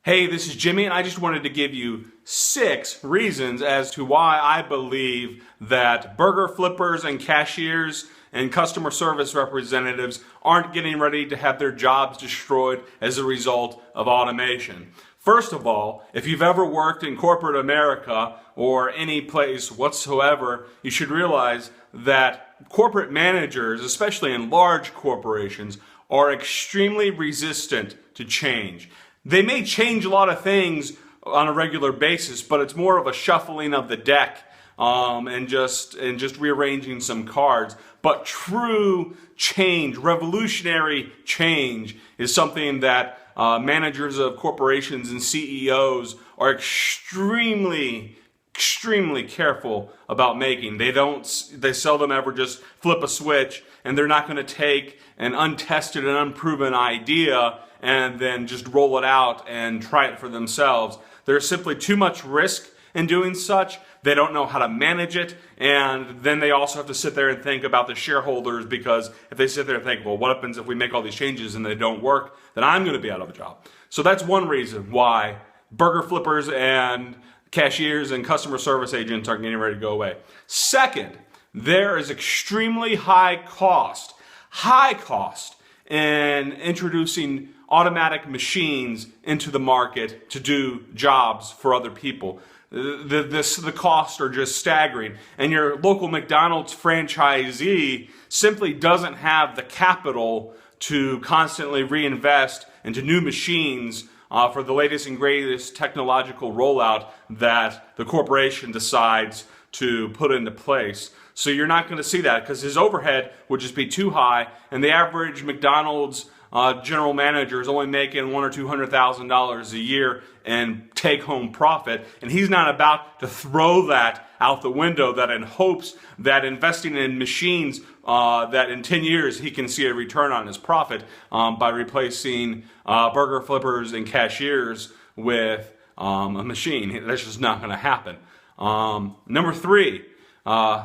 Hey, this is Jimmy, and I just wanted to give you 6 reasons as to why I believe that burger flippers and cashiers and customer service representatives aren't getting ready to have their jobs destroyed as a result of automation. First of all, if you've ever worked in corporate America or any place whatsoever, you should realize that corporate managers, especially in large corporations, are extremely resistant to change. They may change a lot of things on a regular basis, but it's more of a shuffling of the deck and just rearranging some cards. But true change, revolutionary change, is something that managers of corporations and CEOs are extremely careful about making. They seldom ever just flip a switch, and they're not going to take an untested and unproven idea and then just roll it out and try it for themselves. There's simply too much risk in doing such. They don't know how to manage it, and then they also have to sit there and think about the shareholders, because if they sit there and think, well, what happens if we make all these changes and they don't work, then I'm going to be out of a job. So that's one reason why burger flippers and cashiers and customer service agents aren't getting ready to go away. Second, there is extremely high cost in introducing automatic machines into the market to do jobs for other people. The costs are just staggering, and your local McDonald's franchisee simply doesn't have the capital to constantly reinvest into new machines for the latest and greatest technological rollout that the corporation decides to put into place. So you're not going to see that, because his overhead would just be too high, and the average McDonald's general manager is only making $100,000 or $200,000 a year in take-home profit, and he's not about to throw that out the window that in hopes that investing in machines that in 10 years he can see a return on his profit by replacing burger flippers and cashiers with a machine. That's just not going to happen. Number 3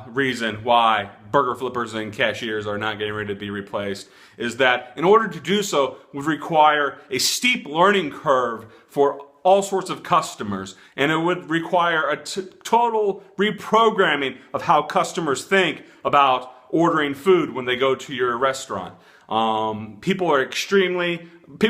reason why burger flippers and cashiers are not getting ready to be replaced is that in order to do so would require a steep learning curve for all sorts of customers, and it would require a total reprogramming of how customers think about ordering food when they go to your restaurant. People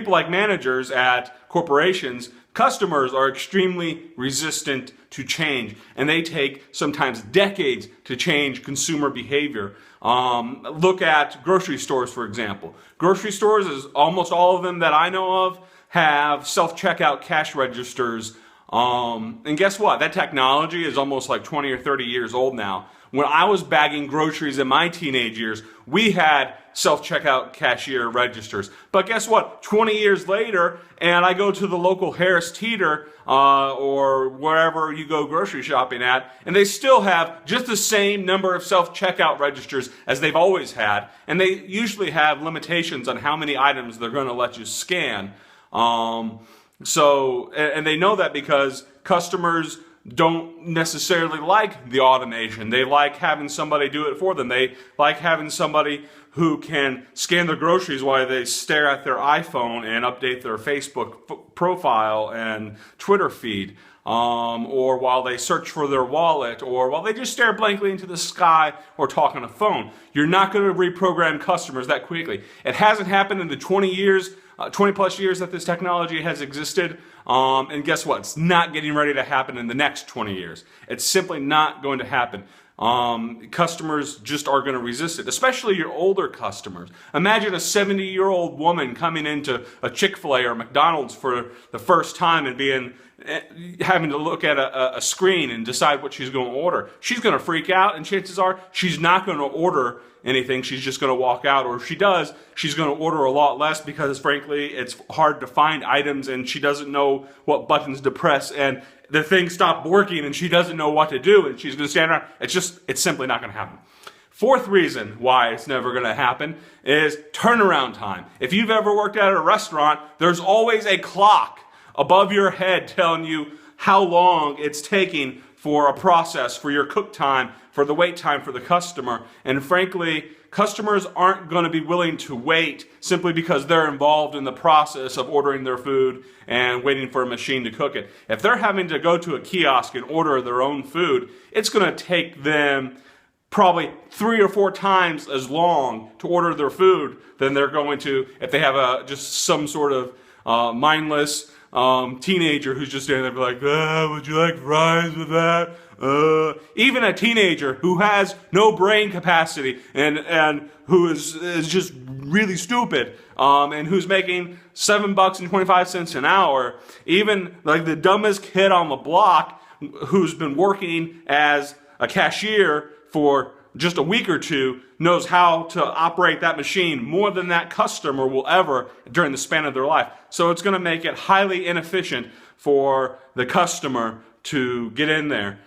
like managers at corporations, customers are extremely resistant to change, and they take sometimes decades to change consumer behavior. Look at grocery stores, for example. Grocery stores, almost all of them that I know of, have self-checkout cash registers. And guess what? That technology is almost like 20 or 30 years old now. When I was bagging groceries in my teenage years, we had self-checkout cashier registers. But guess what? 20 years later, and I go to the local Harris Teeter or wherever you go grocery shopping at, and they still have just the same number of self-checkout registers as they've always had. And they usually have limitations on how many items they're going to let you scan. And they know that because customers don't necessarily like the automation. They like having somebody do it for them. They like having somebody who can scan their groceries while they stare at their iPhone and update their Facebook profile and Twitter feed, or while they search for their wallet, or while they just stare blankly into the sky or talk on a phone. You're not going to reprogram customers that quickly. It hasn't happened in the 20 plus years that this technology has existed. And guess what? It's not getting ready to happen in the next 20 years. It's simply not going to happen. Customers just are going to resist it, especially your older customers. Imagine a 70-year-old woman coming into a Chick-fil-A or McDonald's for the first time and having to look at a screen and decide what she's going to order. She's going to freak out, and chances are she's not going to order anything. She's just going to walk out, or if she does, she's going to order a lot less because, frankly, it's hard to find items and she doesn't know what buttons to press, and the thing stopped working and she doesn't know what to do, and she's going to stand around. It's simply not going to happen. Fourth reason why it's never going to happen is turnaround time. If you've ever worked at a restaurant, there's always a clock above your head telling you how long it's taking for a process, for your cook time, for the wait time for the customer. And frankly, customers aren't going to be willing to wait simply because they're involved in the process of ordering their food and waiting for a machine to cook it. If they're having to go to a kiosk and order their own food, it's going to take them probably 3 or 4 times as long to order their food than they're going to if they have just some sort of mindless teenager who's just standing there like, would you like fries with that? Even a teenager who has no brain capacity and who is just really stupid and who's making $7.25 an hour, even like the dumbest kid on the block who's been working as a cashier for just a week or two knows how to operate that machine more than that customer will ever during the span of their life. So it's going to make it highly inefficient for the customer to get in there.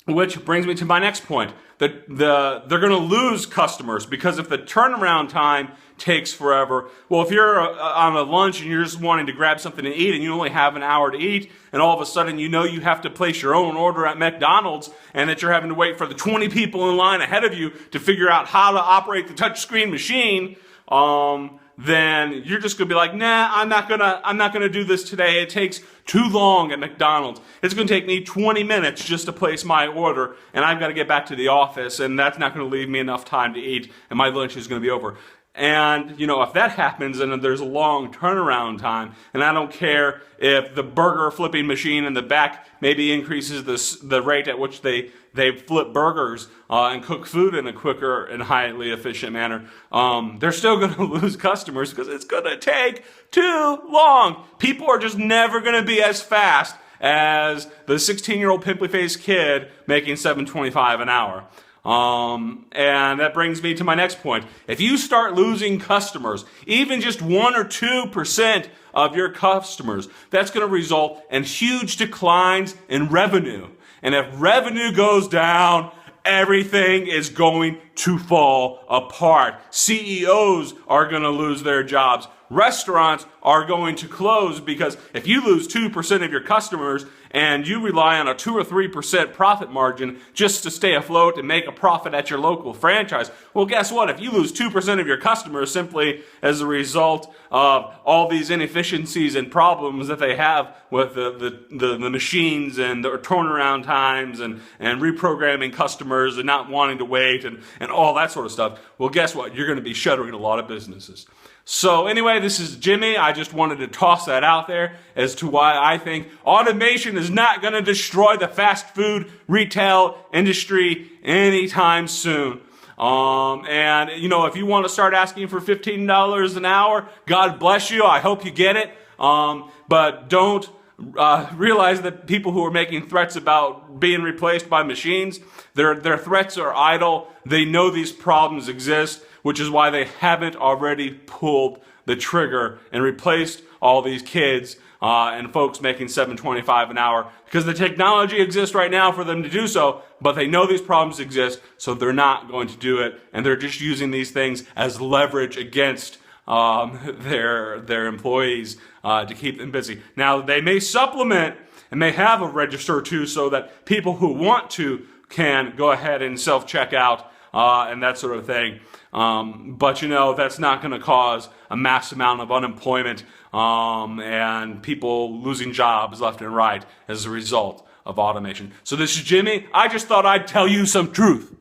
Which brings me to my next point. They're going to lose customers because if the turnaround time takes forever, well, if you're on a lunch and you're just wanting to grab something to eat and you only have an hour to eat, and all of a sudden you know you have to place your own order at McDonald's and that you're having to wait for the 20 people in line ahead of you to figure out how to operate the touchscreen machine, then you're just gonna be like, nah, I'm not gonna do this today. It takes too long at McDonald's. It's gonna take me 20 minutes just to place my order, and I've got to get back to the office, and that's not gonna leave me enough time to eat, and my lunch is gonna be over. And, if that happens and there's a long turnaround time, and I don't care if the burger flipping machine in the back maybe increases the rate at which they flip burgers and cook food in a quicker and highly efficient manner, they're still going to lose customers because it's going to take too long. People are just never going to be as fast as the 16-year-old pimply-faced kid making $7.25 an hour. And that brings me to my next point. If you start losing customers, even just 1 or 2% of your customers, that's going to result in huge declines in revenue. And if revenue goes down, everything is going to fall apart. CEOs are going to lose their jobs. Restaurants are going to close because if you lose 2% of your customers and you rely on a 2 or 3% profit margin just to stay afloat and make a profit at your local franchise, well, guess what? If you lose 2% of your customers simply as a result of all these inefficiencies and problems that they have with the machines and the turnaround times and reprogramming customers and not wanting to wait and all that sort of stuff, well, guess what? You're going to be shuttering a lot of businesses. So anyway, this is Jimmy. I just wanted to toss that out there as to why I think automation is not going to destroy the fast food retail industry anytime soon. And if you want to start asking for $15 an hour, God bless you. I hope you get it. But don't realize that people who are making threats about being replaced by machines, their threats are idle. They know these problems exist, which is why they haven't already pulled the trigger and replaced all these kids and folks making $7.25 an hour, because the technology exists right now for them to do so, but they know these problems exist, so they're not going to do it, and they're just using these things as leverage against their employees to keep them busy. Now, they may supplement and may have a register or two so that people who want to can go ahead and self-check out and that sort of thing. But that's not going to cause a mass amount of unemployment and people losing jobs left and right as a result of automation. So this is Jimmy. I just thought I'd tell you some truth.